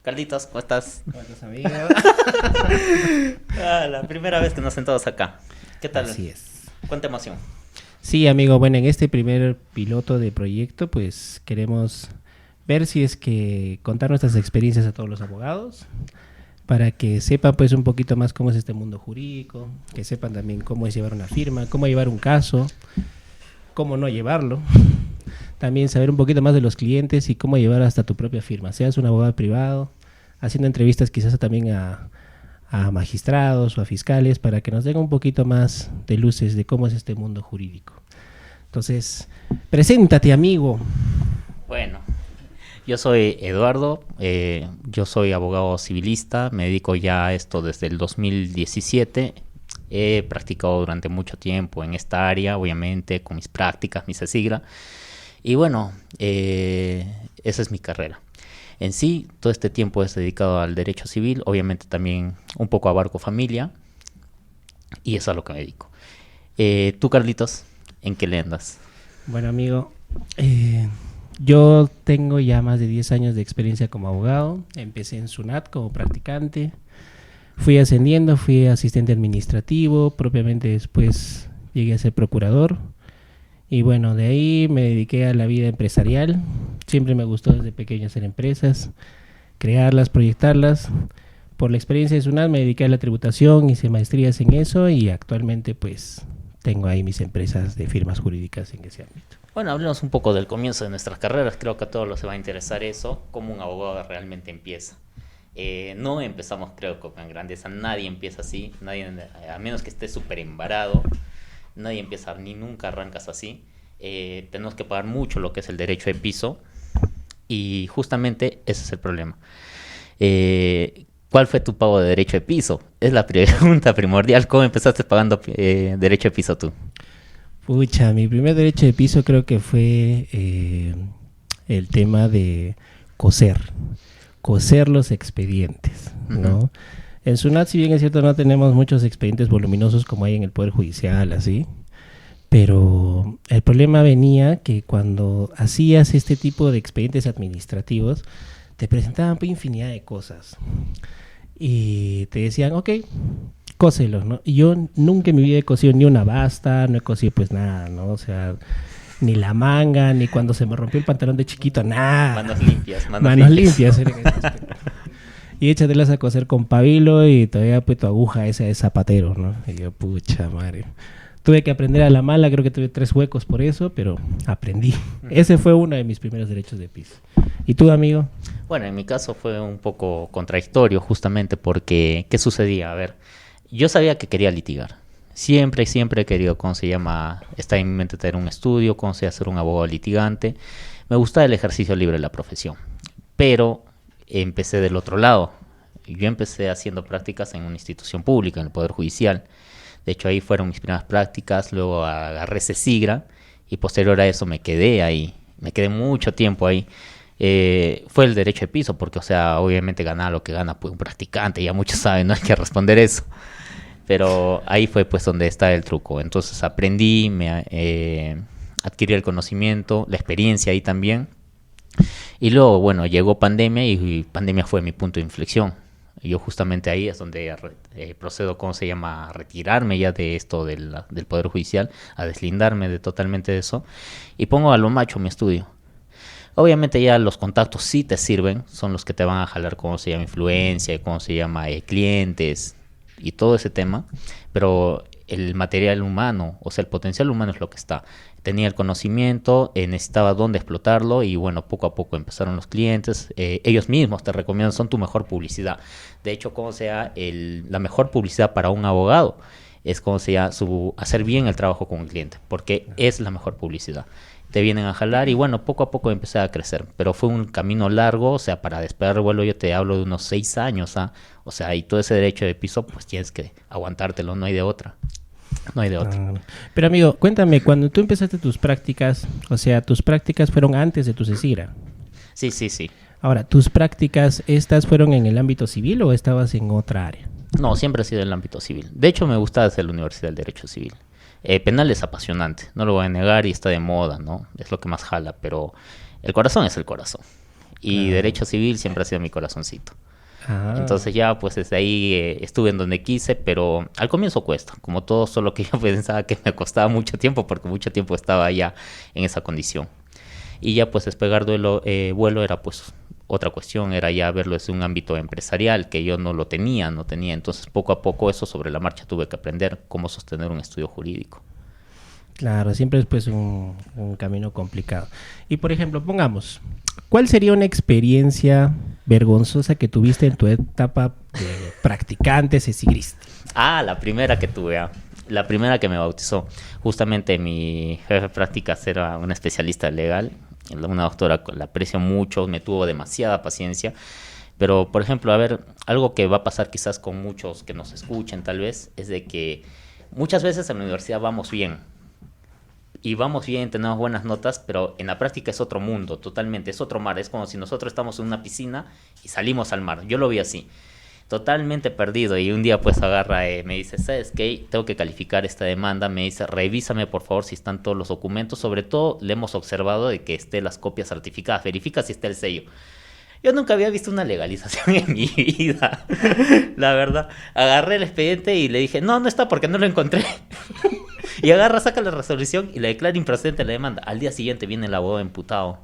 Carlitos, ¿cómo estás? ¿Cómo estás, amigo? La primera vez que nos sentamos acá. ¿Qué tal? Así es. Cuánta emoción. Sí, amigo, bueno, en este primer piloto de proyecto, pues queremos ver si es que contar nuestras experiencias a todos los abogados, para que sepan pues un poquito más cómo es este mundo jurídico, que sepan también cómo es llevar una firma, cómo llevar un caso, cómo no llevarlo. También saber un poquito más de los clientes y cómo llevar hasta tu propia firma, seas un abogado privado, haciendo entrevistas quizás también a magistrados o a fiscales para que nos den un poquito más de luces de cómo es este mundo jurídico. Entonces, preséntate, amigo. Bueno, yo soy Eduardo, yo soy abogado civilista, me dedico ya a esto desde el 2017. He practicado durante mucho tiempo en esta área, obviamente, con mis prácticas, mis ESIGRA. Y bueno, esa es mi carrera. En sí, todo este tiempo es dedicado al derecho civil, obviamente también un poco abarco familia, y eso es a lo que me dedico. Tú, Carlitos, ¿en qué le andas? Bueno, amigo, yo tengo ya más de 10 años de experiencia como abogado. Empecé en SUNAT como practicante, fui ascendiendo, fui asistente administrativo, propiamente después llegué a ser procurador. Y bueno, de ahí me dediqué a la vida empresarial. Siempre me gustó desde pequeño hacer empresas, crearlas, proyectarlas. Por la experiencia de SUNAT me dediqué a la tributación, hice maestrías en eso y actualmente pues tengo ahí mis empresas de firmas jurídicas en ese ámbito. Bueno, hablemos un poco del comienzo de nuestras carreras. Creo que a todos les va a interesar eso, cómo un abogado realmente empieza. No empezamos, creo, con grandeza. Nadie empieza así, nadie, a menos que esté súper embarado. Nadie empieza, ni nunca arrancas así. Tenemos que pagar mucho lo que es el derecho de piso y justamente ese es el problema. ¿Cuál fue tu pago de derecho de piso? Es la pregunta primordial. ¿Cómo empezaste pagando derecho de piso tú? Pucha, mi primer derecho de piso creo que fue el tema de coser los expedientes, ¿no? Uh-huh. En SUNAT, si bien es cierto, no tenemos muchos expedientes voluminosos como hay en el Poder Judicial, así. Pero el problema venía que cuando hacías este tipo de expedientes administrativos, te presentaban infinidad de cosas. Y te decían, ok, cóselos, ¿no? Y yo nunca en mi vida he cosido ni una basta, no he cosido pues nada, ¿no? O sea, ni la manga, ni cuando se me rompió el pantalón de chiquito, nada. Manos limpias, manos limpias. Y échatelas a coser con pabilo y todavía pues tu aguja esa de zapatero, ¿no? Y yo, pucha madre. Tuve que aprender a la mala, creo que tuve 3 huecos por eso, pero aprendí. Ese fue uno de mis primeros derechos de piso. ¿Y tú, amigo? Bueno, en mi caso fue un poco contradictorio justamente porque, ¿qué sucedía? A ver, yo sabía que quería litigar. Siempre he querido, ¿cómo se llama? Está en mi mente tener un estudio, cómo se ser un abogado litigante. Me gustaba el ejercicio libre de la profesión, pero empecé del otro lado. Yo empecé haciendo prácticas en una institución pública, en el Poder Judicial. De hecho, ahí fueron mis primeras prácticas, luego agarré CESIGRA y posterior a eso me quedé ahí. Me quedé mucho tiempo ahí. Fue el derecho de piso, porque, o sea, obviamente ganaba lo que gana pues, un practicante, ya muchos saben, no hay que responder eso. Pero ahí fue pues donde está el truco. Entonces aprendí, adquirí el conocimiento, la experiencia ahí también. Y luego, bueno, llegó pandemia y pandemia fue mi punto de inflexión. Yo justamente ahí es donde procedo, ¿cómo se llama?, a retirarme ya de esto del Poder Judicial, a deslindarme totalmente de eso, y pongo a lo macho mi estudio. Obviamente ya los contactos sí te sirven, son los que te van a jalar, ¿cómo se llama?, influencia, ¿cómo se llama?, clientes y todo ese tema, pero el material humano, o sea, el potencial humano es lo que está. Tenía el conocimiento, necesitaba dónde explotarlo y bueno, poco a poco empezaron los clientes. Ellos mismos te recomiendan, son tu mejor publicidad. De hecho, como sea, la mejor publicidad para un abogado es como sea hacer bien el trabajo con el cliente, porque es la mejor publicidad. Te vienen a jalar y bueno, poco a poco empecé a crecer, pero fue un camino largo, o sea, para despegar el vuelo yo te hablo de unos 6 años, o sea, y todo ese derecho de piso, pues tienes que aguantártelo, no hay de otra. No hay de otra. Pero amigo, cuéntame, cuando tú empezaste tus prácticas, o sea, tus prácticas fueron antes de tu CESIGRA. Sí. Ahora, ¿tus prácticas, estas fueron en el ámbito civil o estabas en otra área? No, siempre ha sido en el ámbito civil. De hecho, me gustaba hacer la Universidad del Derecho Civil. Penal es apasionante, no lo voy a negar y está de moda, ¿no? Es lo que más jala, pero el corazón es el corazón. Y Ah. derecho civil siempre ha sido mi corazoncito. Ah. Entonces ya pues desde ahí estuve en donde quise, pero al comienzo cuesta, como todo, solo que yo pensaba que me costaba mucho tiempo porque mucho tiempo estaba ya en esa condición. Y ya pues despegar vuelo era pues otra cuestión, era ya verlo desde un ámbito empresarial que yo no tenía. Entonces poco a poco eso sobre la marcha tuve que aprender cómo sostener un estudio jurídico. Claro, siempre es pues un camino complicado. Y por ejemplo, pongamos, ¿cuál sería una experiencia vergonzosa que tuviste en tu etapa de practicante cecigrista? Ah, la primera que tuve, la primera que me bautizó. Justamente mi jefe de prácticas era una especialista legal, una doctora que la aprecio mucho, me tuvo demasiada paciencia. Pero, por ejemplo, a ver, algo que va a pasar quizás con muchos que nos escuchen tal vez, es de que muchas veces en la universidad vamos bien. Y vamos bien, tenemos buenas notas, pero en la práctica es otro mundo, totalmente, es otro mar. Es como si nosotros estamos en una piscina y salimos al mar. Yo lo vi así, totalmente perdido. Y un día pues agarra, me dice, ¿sabes qué? Tengo que calificar esta demanda. Me dice, revísame por favor si están todos los documentos. Sobre todo le hemos observado de que estén las copias certificadas. Verifica si está el sello. Yo nunca había visto una legalización en mi vida, la verdad. Agarré el expediente y le dije, no, no está porque no lo encontré. Y agarra, saca la resolución y la declara improcedente la demanda. Al día siguiente viene el abogado imputado.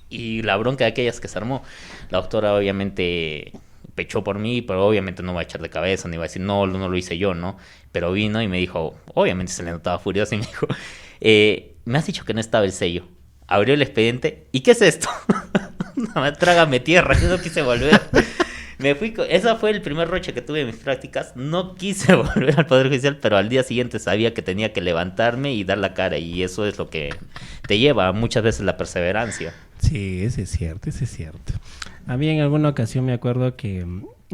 Y la bronca de aquellas que se armó, la doctora obviamente pechó por mí, pero obviamente no va a echar de cabeza, ni va a decir, no, no lo hice yo, ¿no? Pero vino y me dijo, obviamente se le notaba furioso y me dijo, me has dicho que no estaba el sello. Abrió el expediente, ¿y qué es esto? No, trágame tierra, yo no quise volver. Me fui, ese fue el primer roche que tuve en mis prácticas. No quise volver al Poder Judicial, pero al día siguiente sabía que tenía que levantarme y dar la cara. Y eso es lo que te lleva muchas veces la perseverancia. Sí, ese es cierto, ese es cierto. A mí en alguna ocasión me acuerdo que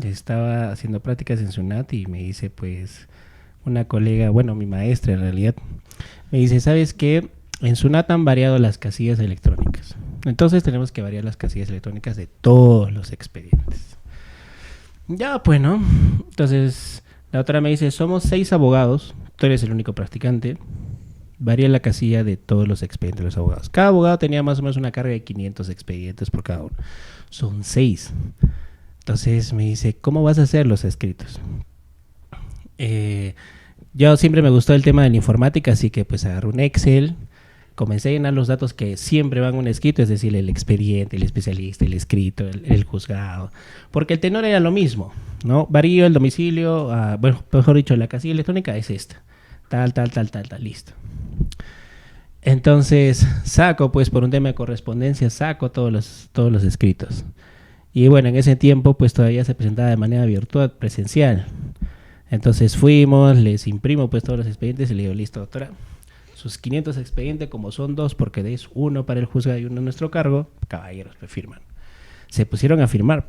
estaba haciendo prácticas en SUNAT y me dice pues una colega, bueno, mi maestra en realidad, me dice, ¿sabes qué? En SUNAT han variado las casillas electrónicas. Entonces tenemos que variar las casillas electrónicas de todos los expedientes. Ya, pues, ¿no? Entonces, la otra me dice, somos 6 abogados, tú eres el único practicante, varía la casilla de todos los expedientes de los abogados. Cada abogado tenía más o menos una carga de 500 expedientes por cada uno. Son 6. Entonces me dice, ¿cómo vas a hacer los escritos? Yo siempre me gustó el tema de la informática, así que pues agarré un Excel, comencé a llenar los datos que siempre van en un escrito, es decir, el expediente, el especialista, el escrito, el juzgado, porque el tenor era lo mismo, ¿no? Varío el domicilio, bueno, mejor dicho, la casilla electrónica es esta, tal, listo. Entonces saco, pues por un tema de correspondencia, saco todos los escritos. Y bueno, en ese tiempo pues todavía se presentaba de manera virtual, presencial. Entonces fuimos, les imprimo pues todos los expedientes y le digo, listo, doctora, sus 500 expedientes, como son 2, porque es uno para el juzgado y uno a nuestro cargo, caballeros, me firman. Se pusieron a firmar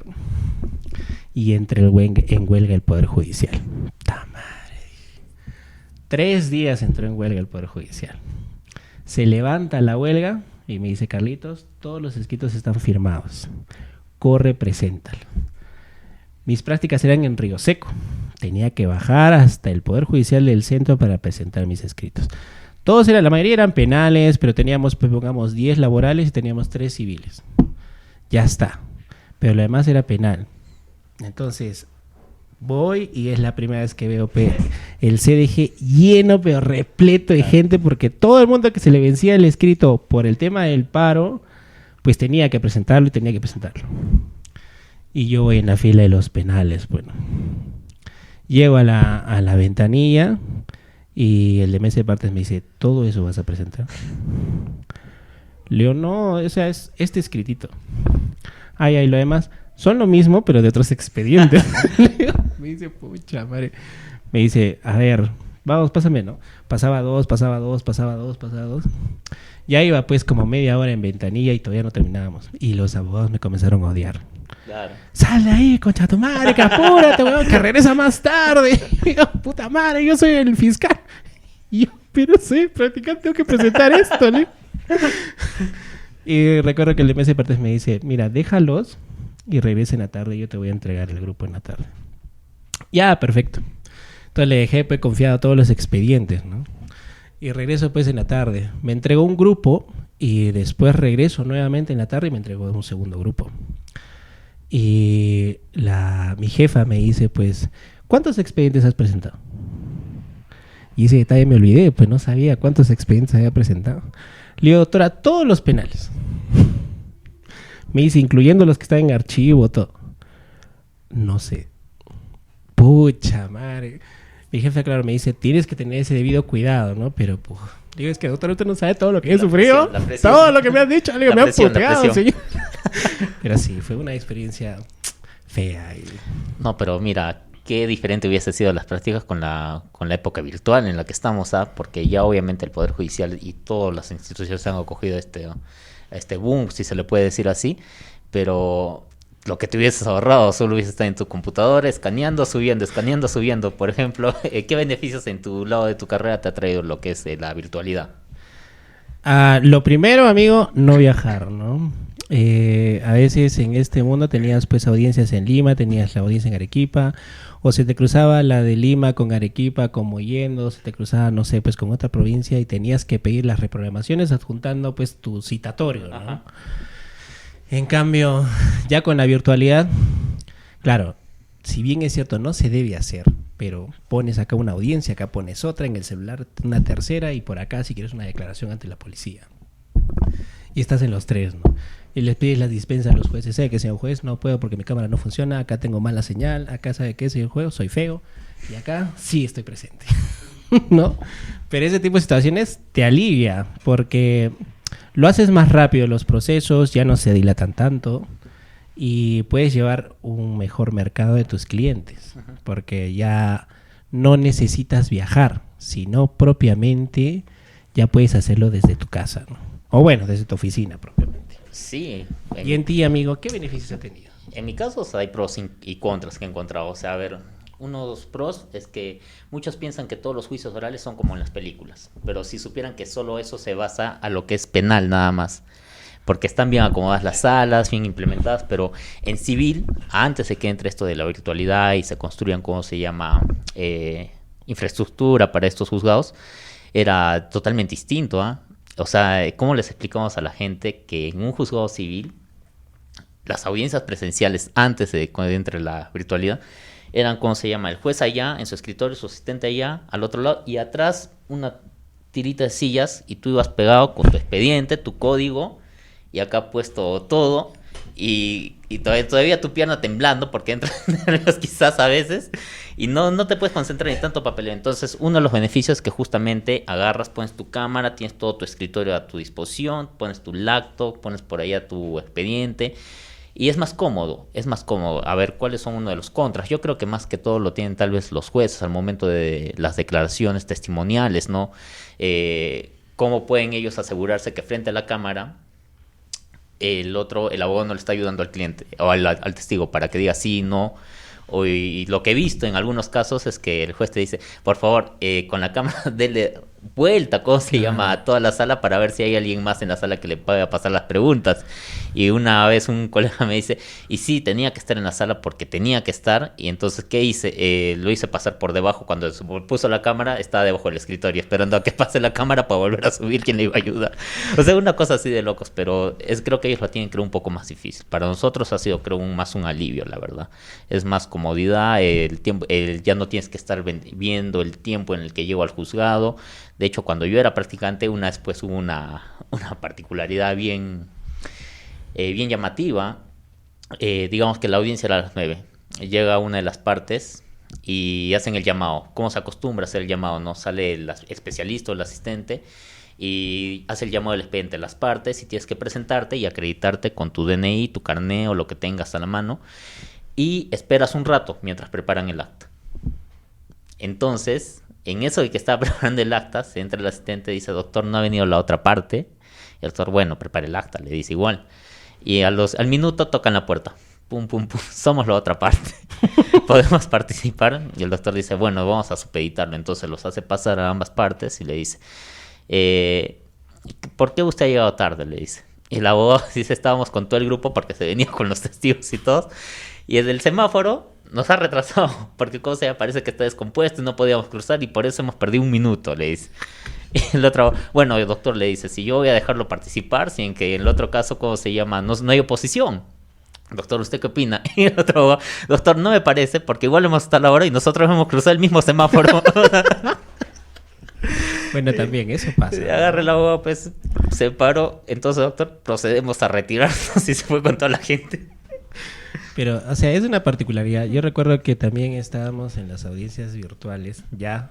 y entre en huelga el Poder Judicial. ¡Ta madre! 3 días entró en huelga el Poder Judicial. Se levanta la huelga y me dice, Carlitos, todos los escritos están firmados. Corre, preséntalo. Mis prácticas eran en Río Seco. Tenía que bajar hasta el Poder Judicial del centro para presentar mis escritos. La mayoría eran penales, pero teníamos, pues, pongamos, 10 laborales y teníamos 3 civiles. Ya está. Pero lo demás era penal. Entonces, voy y es la primera vez que veo el CDG lleno, pero repleto de gente, porque todo el mundo que se le vencía el escrito por el tema del paro, pues tenía que presentarlo. Y yo voy en la fila de los penales, bueno. Llego a la ventanilla y el de mesa de partes me dice, ¿todo eso vas a presentar? Le digo, no, o sea, es este escritito. Y lo demás son lo mismo, pero de otros expedientes. Me dice, pucha madre. Me dice, a ver, vamos, pásame, ¿no? Pasaba dos. Ya iba pues como media hora en ventanilla y todavía no terminábamos. Y los abogados me comenzaron a odiar. Claro. Sal de ahí, concha tu madre, que apúrate, weón, que regresa más tarde. Puta madre, yo soy el fiscal. Y yo, pero soy practicante, tengo que presentar esto, ¿no? Y recuerdo que el de mesa de partes me dice, mira, déjalos y regresa en la tarde, yo te voy a entregar el grupo en la tarde. Ya, perfecto. Entonces le dejé pues confiado todos los expedientes, ¿no? Y regreso pues en la tarde. Me entregó un grupo Y después regreso nuevamente en la tarde y me entregó a un segundo grupo. Y mi jefa me dice, pues, ¿cuántos expedientes has presentado? Y ese detalle me olvidé, pues no sabía cuántos expedientes había presentado. Le digo, doctora, todos los penales. Me dice, incluyendo los que están en archivo, todo. No sé. Pucha madre. Mi jefe, claro, me dice, tienes que tener ese debido cuidado, ¿no? Pero, pues, digo, es que doctor, usted no sabe todo lo que he sufrido. Presión. Todo lo que me has dicho. Digo, me han puteado, señor. Pero sí, fue una experiencia fea. No, pero mira, qué diferente hubiese sido las prácticas con la época virtual en la que estamos, ¿ah? Porque ya obviamente el Poder Judicial y todas las instituciones se han acogido a este boom, si se le puede decir así, pero lo que te hubieses ahorrado solo hubiese estado en tu computadora escaneando, subiendo. Por ejemplo, ¿qué beneficios en tu lado de tu carrera te ha traído lo que es la virtualidad? Lo primero, amigo, no viajar, ¿no? A veces en este mundo tenías pues audiencias en Lima, tenías la audiencia en Arequipa, o se te cruzaba la de Lima con Arequipa como yendo, se te cruzaba, no sé, pues con otra provincia y tenías que pedir las reprogramaciones adjuntando pues tu citatorio, ¿no? Ajá. En cambio, ya con la virtualidad, claro, si bien es cierto, no se debe hacer, pero pones acá una audiencia, acá pones otra, en el celular una tercera y por acá si quieres una declaración ante la policía. Y estás en los tres, ¿no? Y les pides la dispensa a los jueces. ¿Sabe que, señor juez? No puedo porque mi cámara no funciona. Acá tengo mala señal. Acá, ¿sabe qué, señor juez? Soy feo. Y acá sí estoy presente. ¿No? Pero ese tipo de situaciones te alivia porque lo haces más rápido los procesos, ya no se dilatan tanto y puedes llevar un mejor mercado de tus clientes porque ya no necesitas viajar, sino propiamente ya puedes hacerlo desde tu casa, ¿no? O bueno, desde tu oficina propiamente. Sí. Y en ti, amigo, ¿qué beneficios ha tenido? En mi caso, o sea, hay pros y contras que he encontrado. O sea, a ver, unos pros es que muchos piensan que todos los juicios orales son como en las películas. Pero si supieran que solo eso se basa a lo que es penal nada más. Porque están bien acomodadas las salas, bien implementadas, pero en civil, antes de que entre esto de la virtualidad y se construyan, ¿cómo se llama? Infraestructura para estos juzgados, era totalmente distinto, ¿ah? O sea, ¿cómo les explicamos a la gente que en un juzgado civil las audiencias presenciales antes de que entre la virtualidad eran, ¿cómo se llama? El juez allá, en su escritorio, su asistente allá, al otro lado, y atrás una tirita de sillas y tú ibas pegado con tu expediente, tu código, y acá puesto todo, y todavía tu pierna temblando porque entran nervios quizás a veces y no te puedes concentrar en tanto papeleo. Entonces uno de los beneficios es que justamente agarras, pones tu cámara, tienes todo tu escritorio a tu disposición, pones tu laptop, pones por allá tu expediente y es más cómodo. A ver, ¿cuáles son uno de los contras? Yo creo que más que todo lo tienen tal vez los jueces al momento de las declaraciones testimoniales, ¿no? ¿Cómo pueden ellos asegurarse que frente a la cámara el abogado no le está ayudando al cliente o al testigo para que diga sí, no? Y lo que he visto en algunos casos es que el juez te dice, por favor, con la cámara dele vuelta, ¿cómo se llama? A toda la sala para ver si hay alguien más en la sala que le pueda pasar las preguntas. Y una vez un colega me dice, y sí, tenía que estar en la sala porque tenía que estar, y entonces, ¿qué hice? Lo hice pasar por debajo, cuando se puso la cámara, estaba debajo del escritorio, esperando a que pase la cámara para volver a subir, ¿quién le iba a ayudar? O sea, una cosa así de locos, pero creo que ellos lo tienen, creo, un poco más difícil. Para nosotros ha sido, creo, más un alivio, la verdad. Es más comodidad, el tiempo, ya no tienes que estar viendo el tiempo en el que llego al juzgado. De hecho, cuando yo era practicante, una vez pues hubo una particularidad bien llamativa. Digamos que la audiencia era a las 9. Llega una de las partes y hacen el llamado. ¿Cómo se acostumbra a hacer el llamado? ¿No? Sale el especialista o el asistente y hace el llamado del expediente de las partes y tienes que presentarte y acreditarte con tu DNI, tu carné o lo que tengas a la mano y esperas un rato mientras preparan el acta. Entonces, en eso de que estaba preparando el acta, se entra el asistente y dice, doctor, no ha venido la otra parte. Y el doctor, bueno, prepare el acta, le dice igual. Y al minuto tocan la puerta. Pum, pum, pum, somos la otra parte. ¿Podemos participar? Y el doctor dice, bueno, vamos a supeditarlo. Entonces los hace pasar a ambas partes y le dice, ¿por qué usted ha llegado tarde? Le dice. Y el abogado dice, estábamos con todo el grupo porque se venía con los testigos y todos. Y el semáforo nos ha retrasado porque cosa parece que está descompuesto y no podíamos cruzar y por eso hemos perdido un minuto, le dice. Y el otro, bueno, el doctor le dice, si yo voy a dejarlo participar, sin que en el otro caso, ¿cómo se llama? No, no hay oposición. Doctor, ¿usted qué opina? Y el otro, doctor, no me parece, porque igual hemos estado ahora y nosotros hemos cruzado el mismo semáforo. Bueno, también eso pasa. Agarre el abogado, pues, se paró. Entonces, doctor, procedemos a retirarnos y se fue con toda la gente. Pero, o sea, es una particularidad. Yo recuerdo que también estábamos en las audiencias virtuales ya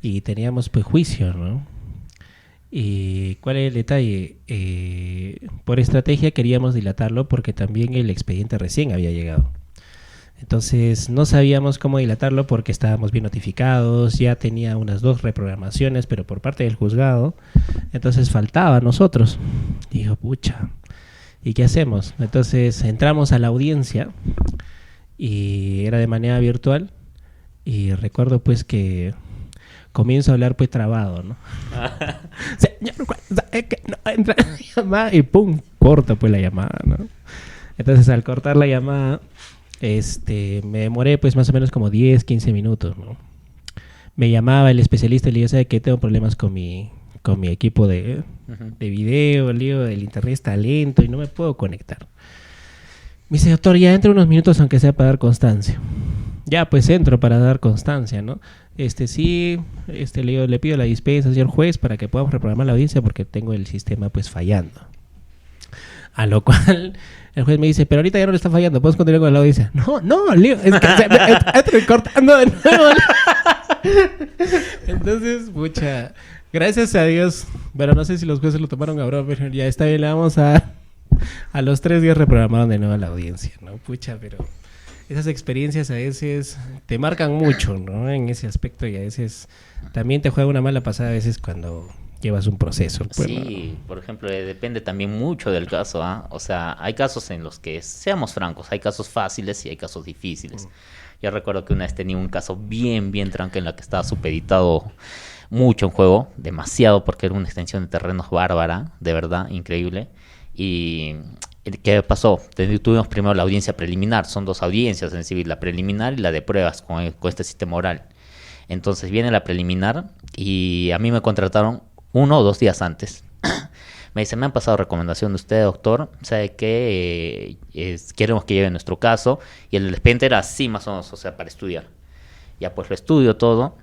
y teníamos pues juicio, ¿no? ¿Y cuál es el detalle? Por estrategia queríamos dilatarlo porque también el expediente recién había llegado. Entonces no sabíamos cómo dilatarlo porque estábamos bien notificados, ya tenía unas 2 reprogramaciones, pero por parte del juzgado. Entonces faltaba a nosotros. Dijo, pucha, ¿y qué hacemos? Entonces entramos a la audiencia y era de manera virtual y recuerdo pues que comienzo a hablar pues trabado, ¿no? Señor, que no entra la llamada y pum, corta pues la llamada, ¿no? Entonces al cortar la llamada, me demoré pues más o menos como 10, 15 minutos, ¿no? Me llamaba el especialista y le dije, ¿sabe qué? Tengo problemas con mi equipo de video, el internet está lento y no me puedo conectar. Me dice, doctor, ya entro unos minutos aunque sea para dar constancia. Ya, pues entro para dar constancia, ¿no? Sí, le pido la dispensa, señor juez, para que podamos reprogramar la audiencia porque tengo el sistema pues fallando. A lo cual el juez me dice, pero ahorita ya no le está fallando, ¿podemos continuar con la audiencia? No, Leo, es que estoy cortando de nuevo. Entonces, pucha, gracias a Dios, bueno, no sé si los jueces lo tomaron a broma, pero ya está bien, le vamos a los 3 días reprogramaron de nuevo la audiencia, ¿no? Pucha, pero esas experiencias a veces te marcan mucho, ¿no? En ese aspecto y a veces también te juega una mala pasada a veces cuando llevas un proceso. Pues, sí, ¿no? por ejemplo, depende también mucho del caso, ¿ah? O sea, hay casos en los que, seamos francos, hay casos fáciles y hay casos difíciles. Yo recuerdo que una vez tenía un caso bien tranca en la que estaba supeditado mucho en juego, demasiado, porque era una extensión de terrenos bárbara, de verdad, increíble. Y ¿qué pasó? Tuvimos primero la audiencia preliminar, son 2 audiencias en civil, la preliminar y la de pruebas con este sistema oral. Entonces viene la preliminar y a mí me contrataron 1 o 2 días antes. Me dice, me han pasado recomendación de usted, doctor, ¿sabe qué? Queremos que lleve nuestro caso. Y el expediente era así más o menos, o sea, para estudiar. Ya pues lo estudio todo.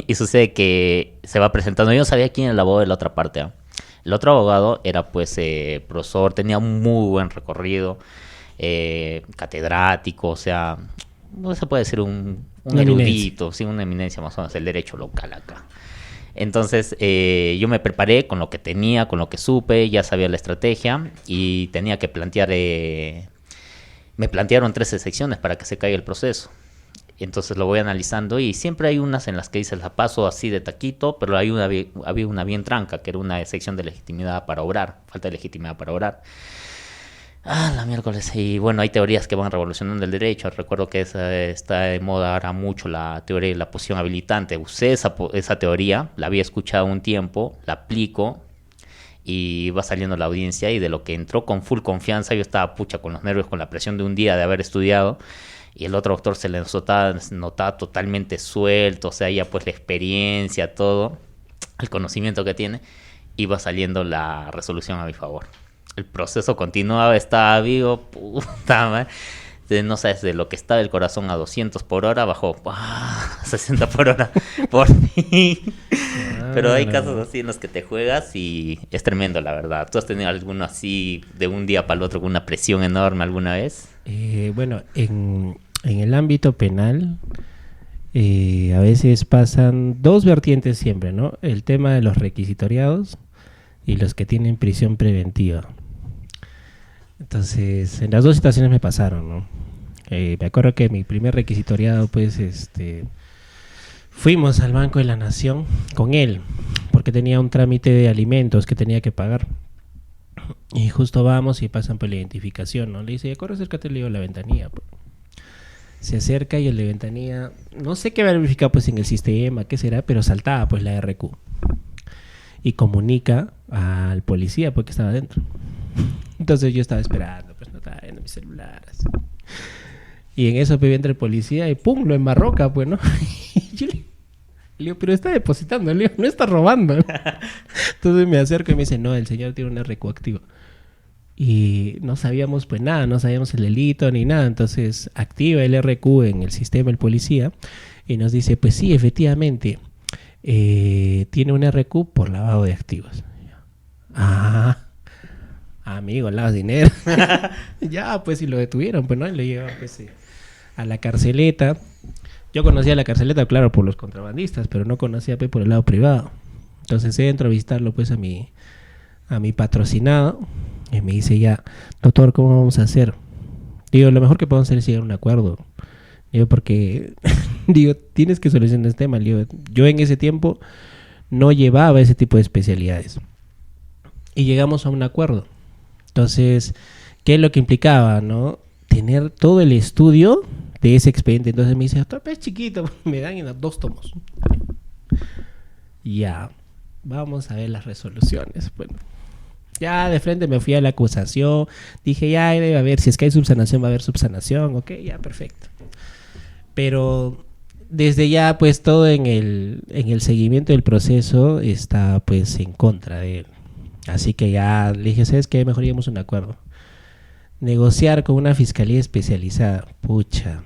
Y sucede que se va presentando. Yo no sabía quién era el abogado de la otra parte, ¿eh? El otro abogado era pues profesor, tenía un muy buen recorrido, catedrático, o sea, no se puede decir un erudito, sí, una eminencia más o menos, el derecho local acá. Entonces yo me preparé con lo que tenía, con lo que supe, ya sabía la estrategia y tenía que plantear, me plantearon 13 secciones para que se caiga el proceso. Entonces lo voy analizando y siempre hay unas en las que dices la paso así de taquito, pero había una bien tranca, que era una sección de legitimidad para obrar, falta de legitimidad para obrar. La miércoles. Y bueno, hay teorías que van revolucionando el derecho. Recuerdo que está de moda ahora mucho la teoría de la posición habilitante. Usé esa teoría, la había escuchado un tiempo, la aplico y va saliendo la audiencia y de lo que entró con full confianza, yo estaba pucha con los nervios, con la presión de un día de haber estudiado. Y el otro doctor se le notaba totalmente suelto, o sea, ya pues la experiencia, todo, el conocimiento que tiene, iba saliendo la resolución a mi favor. El proceso continuaba, estaba vivo, puta madre. No sabes, de lo que estaba el corazón a 200 por hora, bajó a 60 por hora, por fin. Pero hay casos así en los que te juegas y es tremendo, la verdad. ¿Tú has tenido alguno así de un día para el otro con una presión enorme alguna vez? Bueno, en el ámbito penal a veces pasan 2 vertientes siempre, ¿no? El tema de los requisitoriados y los que tienen prisión preventiva. Entonces, en las 2 situaciones me pasaron, ¿no? Me acuerdo que mi primer requisitoriado, pues, fuimos al Banco de la Nación con él, porque tenía un trámite de alimentos que tenía que pagar. Y justo vamos y pasan por la identificación, ¿no? Le dice, corre, acércate, le digo, la ventanilla. Se acerca y el de ventanilla, no sé qué va a verificar pues en el sistema, qué será, pero saltaba pues la RQ. Y comunica al policía porque estaba adentro. Entonces yo estaba esperando, pues no estaba viendo mi celular. Así. Y en eso pues entra el policía y pum, lo enmarroca, pues, ¿no? Le digo, pero está depositando, le digo, no está robando. Entonces me acerco y me dice, no, el señor tiene un RQ activo. Y no sabíamos pues nada, no sabíamos el delito ni nada. Entonces activa el RQ en el sistema el policía y nos dice, pues sí, efectivamente, tiene un RQ por lavado de activos. Ah, amigo, lavas dinero. Ya, pues si lo detuvieron, pues no, y lo llevaron pues, a la carceleta. Yo conocía la carceleta, claro, por los contrabandistas, pero no conocía pues, por el lado privado. Entonces entro a visitarlo pues a mi patrocinado y me dice ya, doctor, ¿cómo vamos a hacer? Digo, lo mejor que podemos hacer es llegar a un acuerdo. Digo, porque digo, tienes que solucionar este tema. Digo, yo en ese tiempo no llevaba ese tipo de especialidades. Y llegamos a un acuerdo. Entonces, ¿qué es lo que implicaba, no? Tener todo el estudio de ese expediente. Entonces me dice, doctor, es chiquito, me dan en 2 tomos. Ya, vamos a ver las resoluciones. Bueno, ya de frente me fui a la acusación. Dije, ya debe haber, si es que hay subsanación, va a haber subsanación. Ok, ya, perfecto. Pero desde ya, pues todo en el seguimiento del proceso está pues en contra de él. Así que ya le dije, ¿sabes qué? Mejor lleguemos a un acuerdo. Negociar con una fiscalía especializada. Pucha,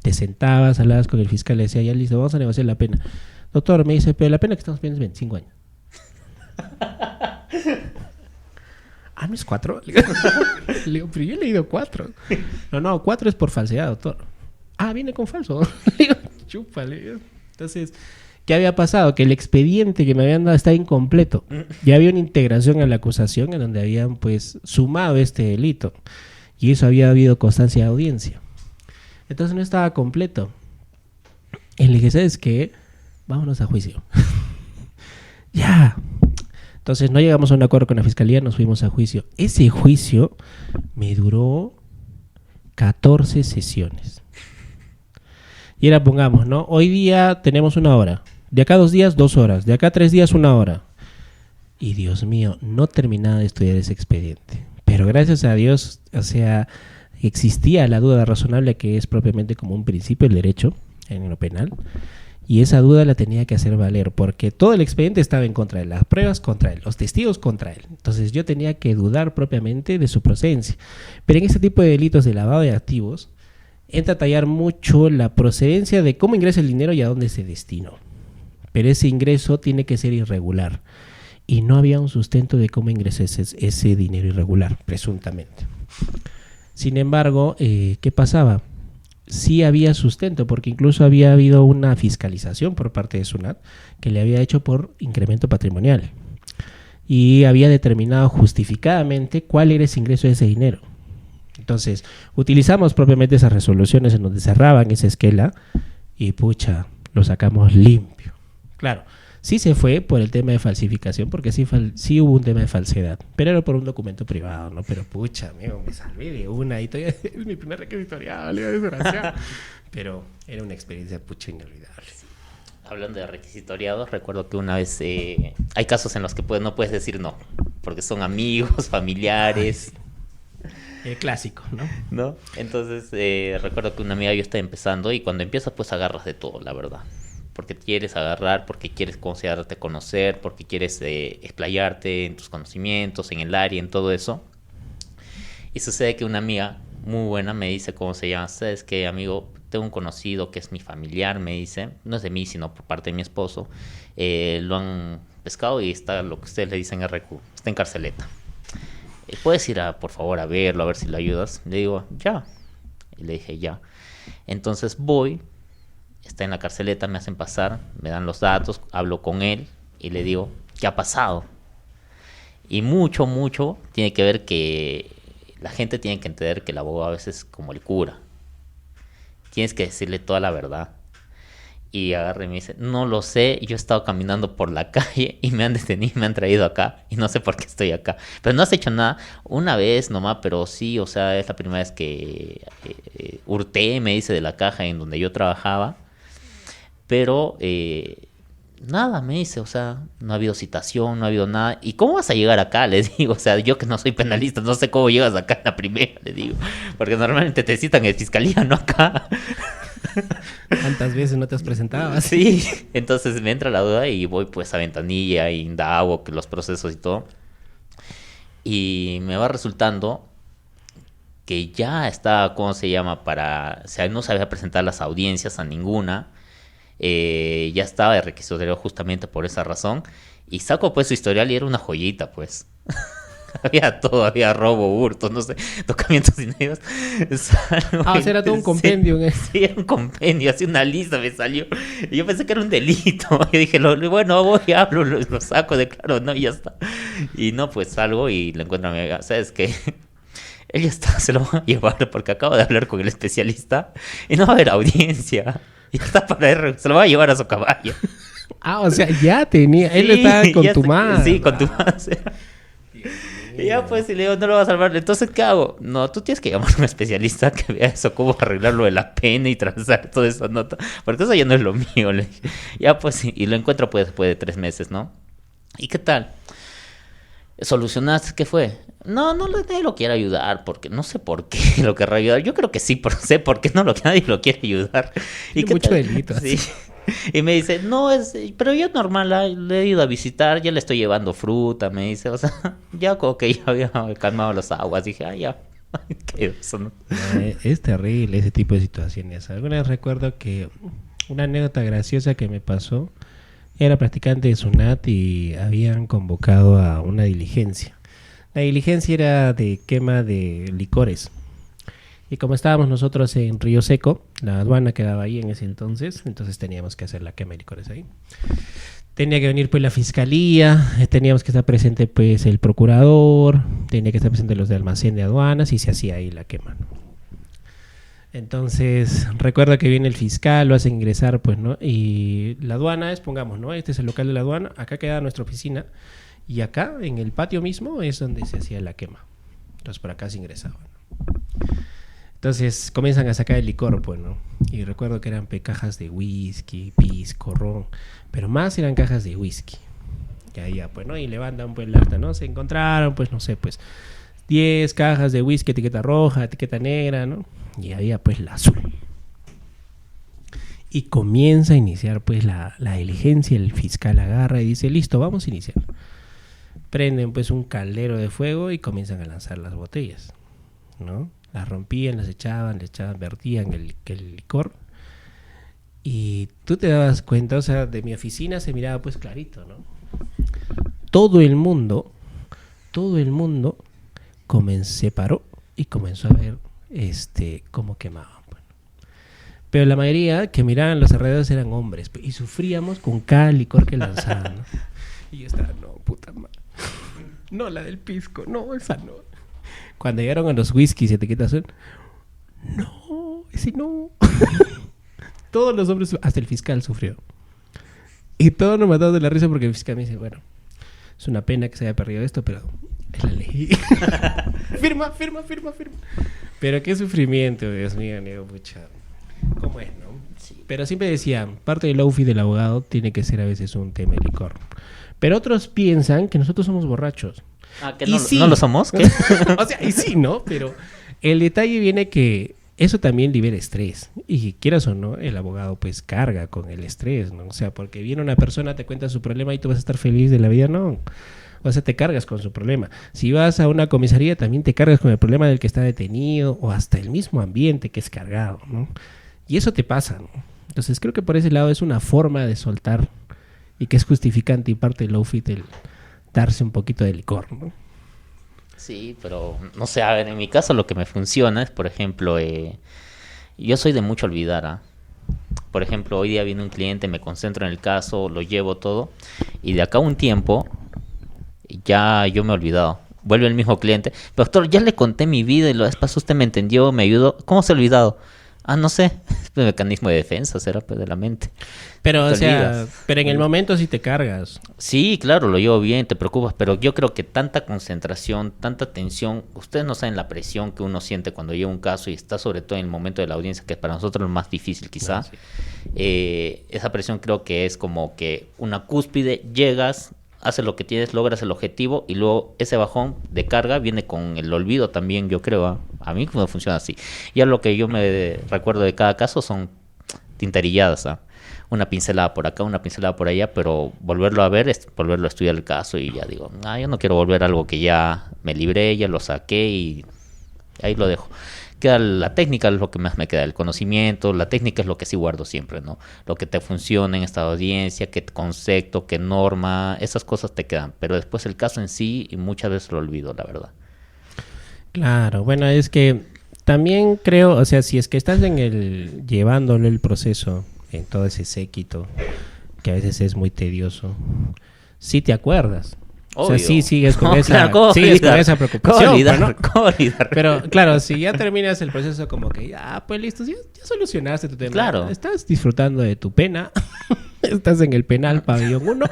te sentabas, hablabas con el fiscal, le decía, ya listo, vamos a negociar la pena. Doctor, me dice, pero la pena que estamos pidiendo es 25 años. Ah, ¿no es 4? Le digo, pero yo he leído 4. No, 4 es por falsedad, doctor. Ah, viene con falso. Le digo, chúpale. Entonces, ¿qué había pasado? Que el expediente que me habían dado estaba incompleto. Ya había una integración a la acusación en donde habían pues sumado este delito. Y eso había habido constancia de audiencia. Entonces no estaba completo. Y le dije, ¿sabes qué? Vámonos a juicio. Ya. Entonces no llegamos a un acuerdo con la fiscalía, nos fuimos a juicio. Ese juicio me duró 14 sesiones. Y era, pongamos, ¿no? Hoy día tenemos 1 hora. De acá 2 días, 2 horas. De acá 3 días, 1 hora. Y Dios mío, no terminaba de estudiar ese expediente. Pero gracias a Dios, o sea, existía la duda razonable que es propiamente como un principio del derecho en lo penal. Y esa duda la tenía que hacer valer porque todo el expediente estaba en contra de él, las pruebas contra él, los testigos contra él. Entonces yo tenía que dudar propiamente de su procedencia. Pero en este tipo de delitos de lavado de activos, entra a tallar mucho la procedencia de cómo ingresa el dinero y a dónde se destinó. Pero ese ingreso tiene que ser irregular. Y no había un sustento de cómo ingresó ese dinero irregular, presuntamente. Sin embargo, ¿qué pasaba? Sí había sustento, porque incluso había habido una fiscalización por parte de SUNAT que le había hecho por incremento patrimonial. Y había determinado justificadamente cuál era ese ingreso de ese dinero. Entonces, utilizamos propiamente esas resoluciones en donde cerraban esa esquela y pucha, lo sacamos limpio. Claro, sí se fue por el tema de falsificación, porque sí hubo un tema de falsedad, pero era por un documento privado, ¿no? Pero pucha, amigo, me salvé de una y todavía es mi primer requisitoriado, desgraciado. Pero era una experiencia pucha inolvidable. Hablando de requisitoriados, recuerdo que una vez hay casos en los que no puedes decir no, porque son amigos, familiares. El clásico, ¿no? ¿No? Entonces, recuerdo que una amiga yo estaba empezando y cuando empiezas pues agarras de todo, la verdad. Porque quieres agarrar, porque quieres considerarte conocer, porque quieres explayarte en tus conocimientos, en el área, en todo eso. Y sucede que una amiga muy buena me dice cómo se llama. ¿Sabes qué, amigo? Tengo un conocido que es mi familiar, me dice. No es de mí, sino por parte de mi esposo. Lo han pescado y está lo que ustedes le dicen RQ. Está en carceleta. ¿Puedes ir por favor a verlo, a ver si le ayudas? Le digo, ya. Y le dije, ya. Entonces voy, está en la carceleta, me hacen pasar, me dan los datos, hablo con él y le digo, ¿qué ha pasado? Y mucho tiene que ver que la gente tiene que entender que el abogado a veces es como el cura. Tienes que decirle toda la verdad. Y agarra y me dice, no lo sé, yo he estado caminando por la calle y me han detenido y me han traído acá y no sé por qué estoy acá. Pero no has hecho nada, una vez nomás, pero sí, o sea, es la primera vez que hurté, me dice, de la caja en donde yo trabajaba. Pero nada, me dice, o sea, no ha habido citación, no ha habido nada. ¿Y cómo vas a llegar acá? Le digo, o sea, yo que no soy penalista, no sé cómo llegas acá en la primera, le digo. Porque normalmente te citan en fiscalía, no acá. ¿Cuántas veces no te has presentado? Sí, entonces me entra la duda y voy pues a ventanilla y indago que los procesos y todo. Y me va resultando que ya está, ¿cómo se llama? O sea, no sabía presentar las audiencias a ninguna. Ya estaba de requisitorio justamente por esa razón. Y saco pues su historial y era una joyita, pues. Había todo, había robo, hurto, no sé, tocamientos indebidos. O sea, era todo un compendio. Sí, sí, era un compendio, así una lista me salió. Y yo pensé que era un delito. Yo dije, bueno, voy y hablo, lo saco, declaro, no, y ya está. Y no, pues salgo y le encuentro a mi amiga, ¿sabes qué? Él ya está, se lo van a llevar porque acabo de hablar con el especialista y no va a haber audiencia. Y está se lo va a llevar a su caballo. O sea, ya tenía, él Sí, estaba con ya tu madre. Sí, con tu madre. Y ya pues, y le digo, no lo vas a salvar. Entonces, ¿qué hago? No, tú tienes que llamar a un especialista que vea eso, cómo arreglar lo de la pena y transar toda esa nota. Porque eso ya no es lo mío. Le dije. Ya pues, y lo encuentro pues después de 3 meses, ¿no? ¿Y qué tal? ¿Solucionaste? ¿Qué fue? No, nadie lo quiere ayudar, porque no sé por qué lo querrá ayudar. Yo creo que sí, pero sé por qué nadie lo quiere ayudar. ¿Y qué mucho tal? Delito. Sí. Y me dice, no, pero yo normal, le he ido a visitar, ya le estoy llevando fruta, me dice, o sea, ya como que ya había calmado las aguas, dije, ya, qué eso, ¿no? Es terrible ese tipo de situaciones. Alguna vez recuerdo que una anécdota graciosa que me pasó, era practicante de SUNAT y habían convocado a una diligencia. La diligencia era de quema de licores. Y como estábamos nosotros en Río Seco, la aduana quedaba ahí en ese entonces teníamos que hacer la quema de licores ahí. Tenía que venir pues la fiscalía, teníamos que estar presente pues el procurador, tenía que estar presente los de almacén de aduanas y se hacía ahí la quema, ¿no? Entonces, recuerda que viene el fiscal, lo hace ingresar, pues, ¿no? Y la aduana es, pongamos, ¿no? Este es el local de la aduana, acá queda nuestra oficina y acá, en el patio mismo, es donde se hacía la quema. Entonces, por acá se ingresaba, ¿no? Entonces, comienzan a sacar el licor, pues, ¿no? Y recuerdo que eran cajas de whisky, pisco, ron, pero más eran cajas de whisky. Y ahí ya, pues, ¿no? Y levantan, pues, el acta, ¿no? Se encontraron, pues, no sé, pues, 10 cajas de whisky, etiqueta roja, etiqueta negra, ¿no? Y había pues la azul. Y comienza a iniciar pues la diligencia, el fiscal agarra y dice, listo, vamos a iniciar. Prenden pues un caldero de fuego y comienzan a lanzar las botellas, ¿no? Las rompían, las echaban, vertían el licor. Y tú te dabas cuenta, o sea, de mi oficina se miraba pues clarito, ¿no? Todo el mundo se paró y comenzó a ver cómo quemaban. Bueno. Pero la mayoría que miraban los alrededores eran hombres y sufríamos con cada licor que lanzaban, ¿no? Y yo estaba, no, puta madre. No, la del pisco, no, esa no. Cuando llegaron a los whiskies y etiquetas azul, no, ese no. Todos los hombres, hasta el fiscal sufrió. Y todos nos matamos de la risa porque el fiscal me dice, bueno, es una pena que se haya perdido esto, pero es la ley. firma. Pero qué sufrimiento, Dios mío, amigo, pucha. ¿Cómo es, no? Sí. Pero siempre decía, parte del outfit del abogado tiene que ser a veces un tema de licor. Pero otros piensan que nosotros somos borrachos. ¿Que no, sí. ¿No lo somos? ¿Qué? O sea, y sí, ¿no? Pero el detalle viene que eso también libera estrés. Y quieras o no, el abogado pues carga con el estrés, ¿no? O sea, porque viene una persona, te cuenta su problema y tú vas a estar feliz de la vida, no. O sea, te cargas con su problema. Si vas a una comisaría, también te cargas con el problema del que está detenido o hasta el mismo ambiente que es cargado, ¿no? Y eso te pasa, ¿no? Entonces creo que por ese lado es una forma de soltar y que es justificante y parte del outfit el darse un poquito de licor, ¿no? Sí, pero no sé, a ver, en mi caso lo que me funciona es, por ejemplo, yo soy de mucho olvidar, ¿ah? Por ejemplo, hoy día viene un cliente, me concentro en el caso, lo llevo todo y de acá a un tiempo ya yo me he olvidado. Vuelve el mismo cliente. Doctor, ya le conté mi vida y lo después usted me entendió, me ayudó. ¿Cómo se ha olvidado? No sé. Es un mecanismo de defensa, será pues de la mente. Pero, o sea, pero en el momento sí te cargas. Sí, claro, lo llevo bien, te preocupas, pero yo creo que tanta concentración, tanta tensión, ustedes no saben la presión que uno siente cuando lleva un caso y está sobre todo en el momento de la audiencia, que es para nosotros lo más difícil quizá. Sí. Esa presión creo que es como que una cúspide, llegas, haces lo que tienes, logras el objetivo y luego ese bajón de carga viene con el olvido también, yo creo. A mí no funciona así. Ya lo que yo me recuerdo de cada caso son tintarilladas, ¿ah? Una pincelada por acá, una pincelada por allá, pero volverlo a ver es volverlo a estudiar el caso y ya digo, yo no quiero volver a algo que ya me libré, ya lo saqué y ahí lo dejo. Queda la técnica, es lo que más me queda, el conocimiento, la técnica es lo que sí guardo siempre, ¿no? Lo que te funciona en esta audiencia, qué concepto, qué norma, esas cosas te quedan, pero después el caso en sí y muchas veces lo olvido, la verdad. Claro, bueno, es que también creo, o sea, si es que estás llevándolo el proceso en todo ese séquito, que a veces es muy tedioso, sí te acuerdas. Obvio. O sea, sí sigues con esa preocupación. ¿Cómo olvidar? Pero claro, si ya terminas el proceso como que ya, pues listo, ya solucionaste tu tema. Claro. Estás disfrutando de tu pena. Estás en el penal pabellón 1,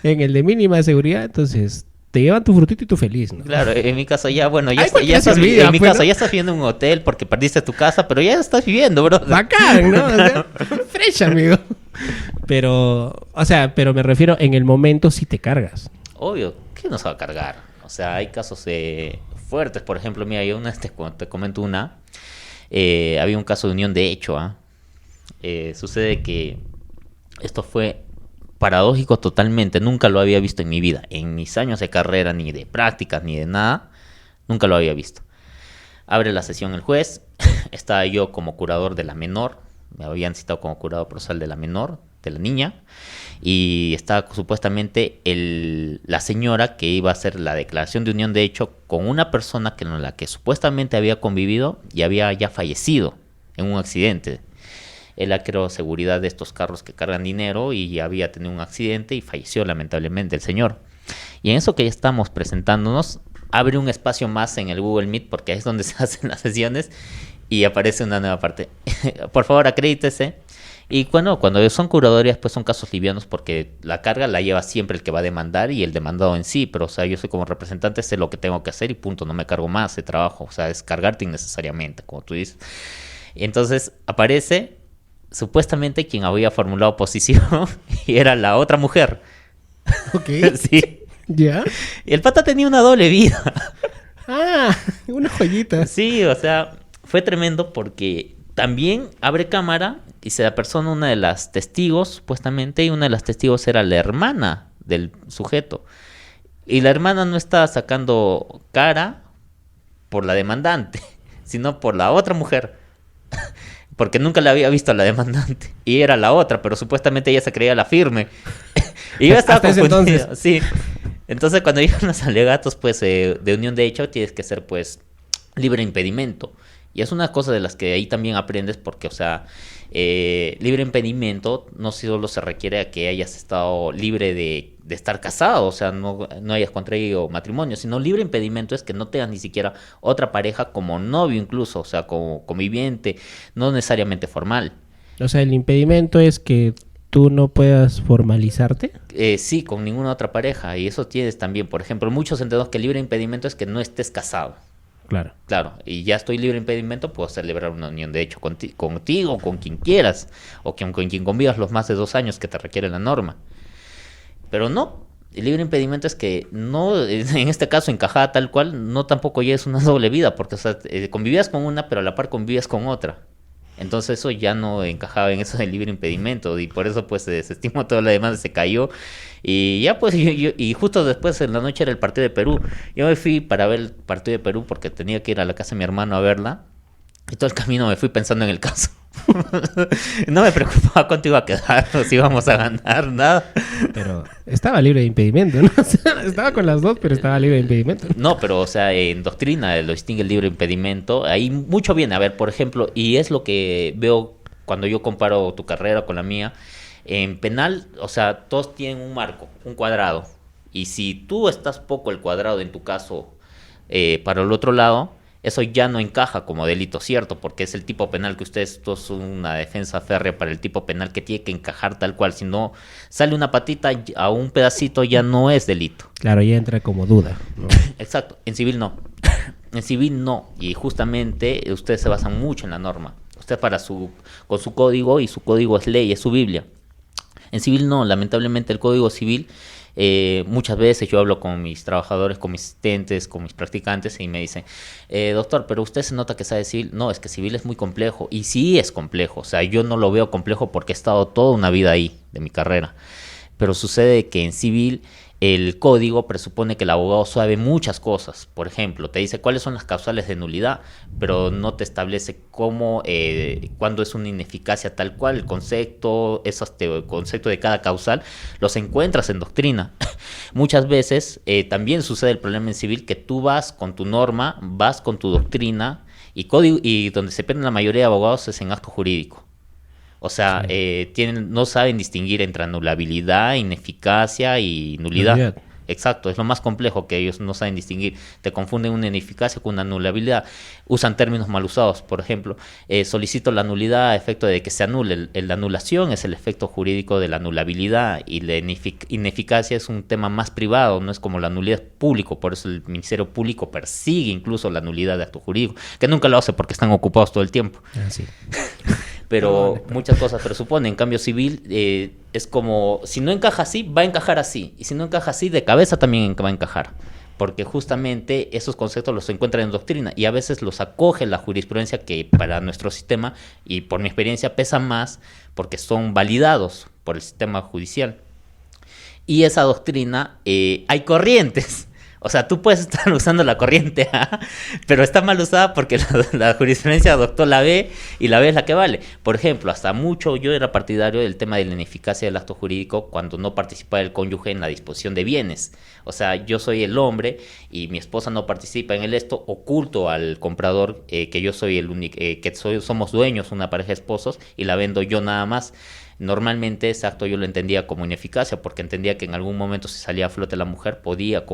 en el de mínima seguridad, entonces te llevan tu frutito y tu feliz, ¿no? Claro, en mi caso ya, bueno, ya estás viviendo en un hotel porque perdiste tu casa, pero ya estás viviendo, bro. Bacán, ¿no? O sea, fresh, amigo. Pero, o sea, pero me refiero, en el momento sí te cargas. Obvio, ¿qué nos va a cargar? O sea, hay casos fuertes, por ejemplo, mira, yo te comento una, había un caso de unión de hecho, sucede que esto fue paradójico totalmente, nunca lo había visto en mi vida, en mis años de carrera, ni de prácticas, ni de nada, nunca lo había visto. Abre la sesión el juez, estaba yo como curador de la menor, me habían citado como curador procesal de la menor, de la niña, y estaba supuestamente la señora que iba a hacer la declaración de unión de hecho con una persona con la que supuestamente había convivido y había ya fallecido en un accidente. Él creó seguridad de estos carros que cargan dinero y había tenido un accidente y falleció lamentablemente el señor. Y en eso que ya estamos presentándonos, abre un espacio más en el Google Meet porque ahí es donde se hacen las sesiones y aparece una nueva parte. Por favor, acredítese. Y bueno, cuando son curadorías, pues son casos livianos porque la carga la lleva siempre el que va a demandar y el demandado en sí. Pero, o sea, yo soy como representante, sé lo que tengo que hacer y punto, no me cargo más de trabajo. O sea, descargarte innecesariamente, como tú dices. Y entonces aparece supuestamente quien había formulado oposición y era la otra mujer. Ok. Sí. ¿Ya? Y el pata tenía una doble vida. Ah, una joyita. Sí, o sea, fue tremendo porque también abre cámara y se apersona una de las testigos, supuestamente, y una de las testigos era la hermana del sujeto. Y la hermana no estaba sacando cara por la demandante, sino por la otra mujer. Porque nunca la había visto a la demandante. Y era la otra, pero supuestamente ella se creía la firme. Y yo estaba confundido. Sí. Entonces, cuando llegan los alegatos, pues, de unión de hecho, tienes que ser, pues, libre impedimento. Y es una cosa de las que ahí también aprendes porque, o sea, libre impedimento no solo se requiere a que hayas estado libre de estar casado, o sea, no hayas contraído matrimonio, sino libre impedimento es que no tengas ni siquiera otra pareja como novio incluso, o sea, como conviviente, no necesariamente formal. O sea, el impedimento es que tú no puedas formalizarte. Sí, con ninguna otra pareja, y eso tienes también, por ejemplo, muchos entendemos que libre impedimento es que no estés casado. Claro. Claro, y ya estoy libre de impedimento, puedo celebrar una unión de hecho contigo, con quien quieras, o con quien convivas los más de 2 años que te requiere la norma. Pero no, el libre impedimento es que no, en este caso encajada tal cual, no tampoco ya es una doble vida, porque o sea, convivías con una, pero a la par convivías con otra. Entonces eso ya no encajaba en eso del libre impedimento y por eso pues se desestimó toda la demanda, se cayó y ya pues y justo después en la noche era el partido de Perú. Yo me fui para ver el partido de Perú porque tenía que ir a la casa de mi hermano a verla y todo el camino me fui pensando en el caso. No me preocupaba cuánto iba a quedar, o si íbamos a ganar, nada. Pero estaba libre de impedimento, ¿no? O sea, estaba con las dos, pero estaba libre de impedimento. No, pero o sea, en doctrina lo distingue el libre impedimento. Ahí mucho viene, a ver, por ejemplo, y es lo que veo cuando yo comparo tu carrera con la mía. En penal, o sea, todos tienen un marco, un cuadrado. Y si tú estás poco el cuadrado, en tu caso, para el otro lado, eso ya no encaja como delito, ¿cierto? Porque es el tipo penal que ustedes, todos son una defensa férrea para el tipo penal que tiene que encajar tal cual. Si no sale una patita a un pedacito, ya no es delito. Claro, ya entra como duda, ¿no? Exacto, en civil no. En civil no. Y justamente ustedes se basan mucho en la norma. Usted con su código, y su código es ley, es su Biblia. En civil no, lamentablemente el Código Civil Muchas veces yo hablo con mis trabajadores, con mis asistentes, con mis practicantes y me dicen, doctor, pero usted se nota que sabe civil. No, es que civil es muy complejo. Y sí es complejo. O sea, yo no lo veo complejo porque he estado toda una vida ahí de mi carrera. Pero sucede que en civil el código presupone que el abogado sabe muchas cosas. Por ejemplo, te dice cuáles son las causales de nulidad, pero no te establece cómo, cuándo es una ineficacia tal cual. El concepto, el concepto de cada causal los encuentras en doctrina. Muchas veces también sucede el problema en civil que tú vas con tu norma, vas con tu doctrina y código, y donde se pierden la mayoría de abogados es en acto jurídico. O sea, no saben distinguir entre anulabilidad, ineficacia y nulidad. Exacto, es lo más complejo que ellos no saben distinguir. Te confunden una ineficacia con una anulabilidad. Usan términos mal usados. Por ejemplo, solicito la nulidad a efecto de que se anule. La anulación es el efecto jurídico de la anulabilidad y la ineficacia es un tema más privado, no es como la nulidad público. Por eso el Ministerio Público persigue incluso la nulidad de acto jurídico, que nunca lo hace porque están ocupados todo el tiempo. Sí. Pero muchas cosas presuponen. En cambio civil es como, si no encaja así, va a encajar así. Y si no encaja así, de cabeza también va a encajar. Porque justamente esos conceptos los encuentran en doctrina y a veces los acoge la jurisprudencia que para nuestro sistema, y por mi experiencia, pesan más porque son validados por el sistema judicial. Y esa doctrina, hay corrientes. O sea, tú puedes estar usando la corriente A, pero está mal usada porque la jurisprudencia adoptó la B y la B es la que vale. Por ejemplo, hasta mucho yo era partidario del tema de la ineficacia del acto jurídico cuando no participa el cónyuge en la disposición de bienes. O sea, yo soy el hombre y mi esposa no participa en el esto, oculto al comprador que yo soy el único, somos dueños, una pareja de esposos, y la vendo yo nada más. Normalmente ese acto yo lo entendía como ineficacia porque entendía que en algún momento si salía a flote la mujer podía,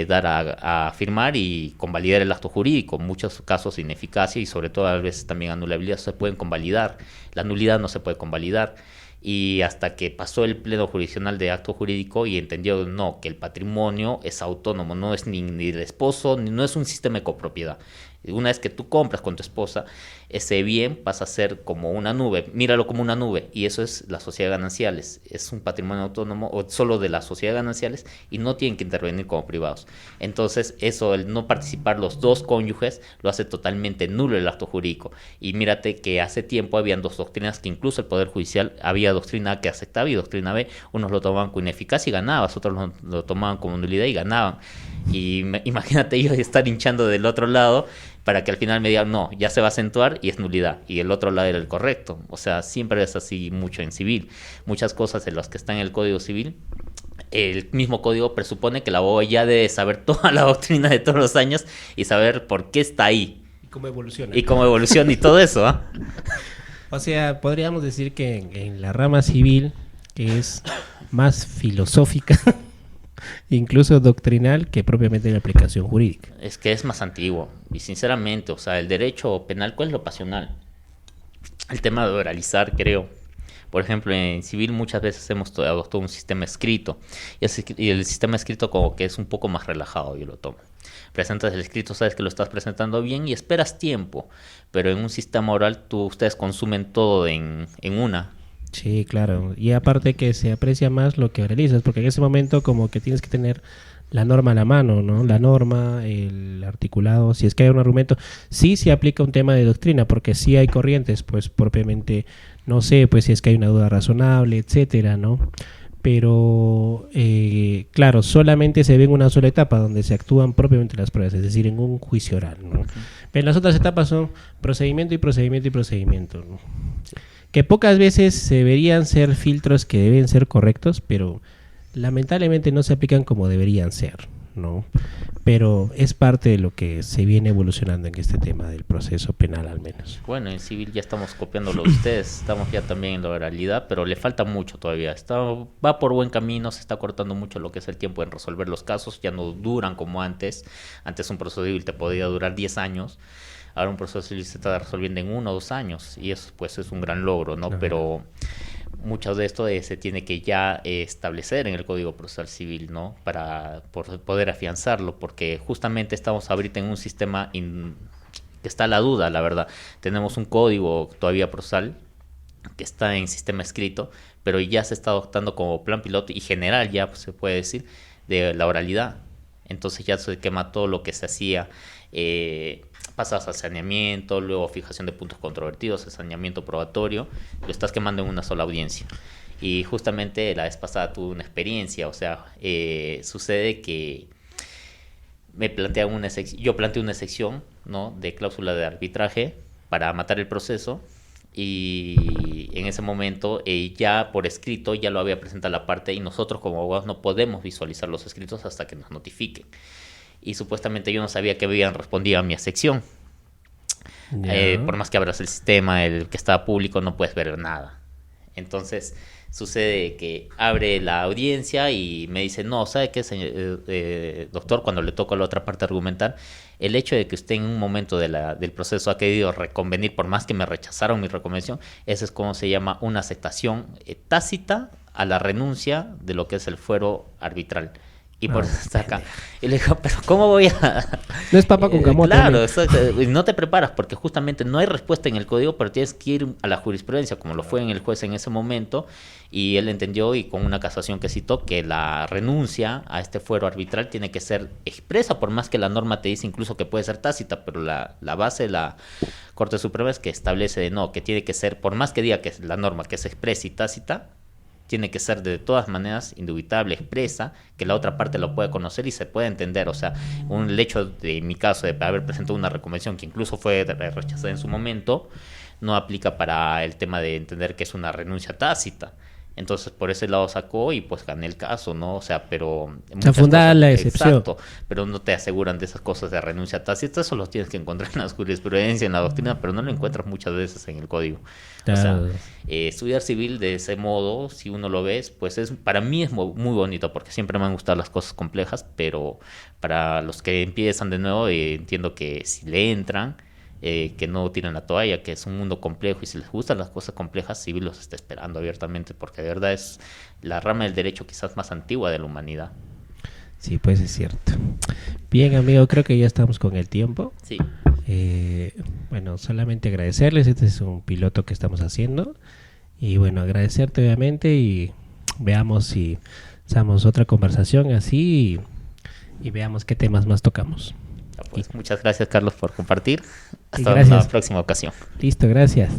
dar a firmar y convalidar el acto jurídico. En muchos casos ineficacia y sobre todo a veces también anulabilidad se pueden convalidar. La nulidad no se puede convalidar. Y hasta que pasó el pleno jurisdiccional de acto jurídico y entendió que el patrimonio es autónomo, no es ni del esposo, no es un sistema de copropiedad. Una vez que tú compras con tu esposa, ese bien pasa a ser como una nube, míralo como una nube, y eso es la sociedad de gananciales, es un patrimonio autónomo o solo de la sociedad de gananciales y no tienen que intervenir como privados. Entonces eso, el no participar los dos cónyuges, lo hace totalmente nulo el acto jurídico. Y mírate que hace tiempo habían dos doctrinas que incluso el Poder Judicial, había doctrina A que aceptaba y doctrina B, unos lo tomaban con ineficacia y ganabas, otros lo tomaban como nulidad y ganaban. Y imagínate yo estar hinchando del otro lado para que al final me digan, no, ya se va a acentuar y es nulidad, y el otro lado era el correcto. O sea, siempre es así mucho en civil. Muchas cosas en las que están en el Código Civil, el mismo código presupone que el abogado ya debe saber toda la doctrina de todos los años y saber por qué está ahí. Y cómo evoluciona. Y cómo evoluciona y todo eso, ¿ah? O sea, podríamos decir que en la rama civil, que es más filosófica, incluso doctrinal, que propiamente la aplicación jurídica. Es que es más antiguo y sinceramente, o sea, el derecho penal, ¿cuál es lo pasional? El tema de oralizar, creo. Por ejemplo, en civil muchas veces hemos adoptado un sistema escrito y el sistema escrito como que es un poco más relajado, yo lo tomo. Presentas el escrito, sabes que lo estás presentando bien y esperas tiempo, pero en un sistema oral ustedes consumen todo en una. Sí, claro. Y aparte que se aprecia más lo que realizas, porque en ese momento como que tienes que tener la norma a la mano, ¿no? La norma, el articulado, si es que hay un argumento. Sí se aplica un tema de doctrina, porque sí hay corrientes, pues propiamente, no sé, pues si es que hay una duda razonable, etcétera, ¿no? Pero, claro, solamente se ve en una sola etapa donde se actúan propiamente las pruebas, es decir, en un juicio oral, ¿no? Pero las otras etapas son procedimiento y procedimiento y procedimiento, ¿no? Sí. Que pocas veces se deberían ser filtros que deben ser correctos, pero lamentablemente no se aplican como deberían ser, ¿no? Pero es parte de lo que se viene evolucionando en este tema del proceso penal, al menos. Bueno, en civil ya estamos copiándolo de ustedes, estamos ya también en la oralidad, pero le falta mucho todavía. Va por buen camino, se está cortando mucho lo que es el tiempo en resolver los casos, ya no duran como antes. Antes un proceso civil te podía durar 10 años. Ahora un proceso civil se está resolviendo en 1 o 2 años y eso pues es un gran logro, ¿no? Ajá. Pero mucho de esto se tiene que ya establecer en el Código Procesal Civil, ¿no? Para poder afianzarlo, porque justamente estamos ahorita en un sistema que está a la duda, la verdad. Tenemos un código todavía procesal que está en sistema escrito, pero ya se está adoptando como plan piloto y general ya pues, se puede decir de la oralidad. Entonces ya se quema todo lo que se hacía, pasas a saneamiento, luego fijación de puntos controvertidos, saneamiento probatorio, lo estás quemando en una sola audiencia. Y justamente la vez pasada tuve una experiencia, o sea, sucede que yo planteé una sección, ¿no?, de cláusula de arbitraje para matar el proceso, y en ese momento ya por escrito ya lo había presentado la parte y nosotros como abogados no podemos visualizar los escritos hasta que nos notifiquen. Y supuestamente yo no sabía que habían respondido a mi sección. Por más que abras el sistema, el que estaba público, no puedes ver nada. Entonces sucede que abre la audiencia y me dice, no, ¿sabe qué, señor, doctor? Cuando le toca a la otra parte argumentar, el hecho de que usted en un momento del proceso ha querido reconvenir, por más que me rechazaron mi reconvención, eso es como se llama una aceptación tácita a la renuncia de lo que es el fuero arbitral. Y por eso está acá. Y le digo, pero ¿cómo voy a...? No es papa con camote. Claro, no te preparas porque justamente no hay respuesta en el código, pero tienes que ir a la jurisprudencia, como lo fue en el juez en ese momento, y él entendió, y con una casación que citó, que la renuncia a este fuero arbitral tiene que ser expresa, por más que la norma te dice incluso que puede ser tácita, pero la base de la Corte Suprema es que establece que tiene que ser, por más que diga que es la norma que es expresa y tácita, tiene que ser de todas maneras indubitable, expresa, que la otra parte lo pueda conocer y se pueda entender. O sea, el hecho de mi caso de haber presentado una reconvención que incluso fue rechazada en su momento, no aplica para el tema de entender que es una renuncia tácita. Entonces, por ese lado sacó y pues gané el caso, ¿no? O sea, pero... Se fundada la excepción. Exacto, pero no te aseguran de esas cosas de renuncia tácita. Eso lo tienes que encontrar en la jurisprudencia, en la doctrina, pero no lo encuentras muchas veces en el código. Claro. O sea, estudiar civil de ese modo, si uno lo ves, pues para mí es muy bonito, porque siempre me han gustado las cosas complejas, pero para los que empiezan de nuevo, entiendo que si le entran... que no tiren la toalla, que es un mundo complejo, y si les gustan las cosas complejas, civil los está esperando abiertamente, porque de verdad es la rama del derecho quizás más antigua de la humanidad. Sí, pues es cierto. Bien, amigo, creo que ya estamos con el tiempo. Sí. Bueno, solamente agradecerles, este es un piloto que estamos haciendo, y bueno, agradecerte obviamente, y veamos si hacemos otra conversación así, y veamos qué temas más tocamos. Pues muchas gracias, Carlos, por compartir. Y Hasta la próxima ocasión. Listo, gracias.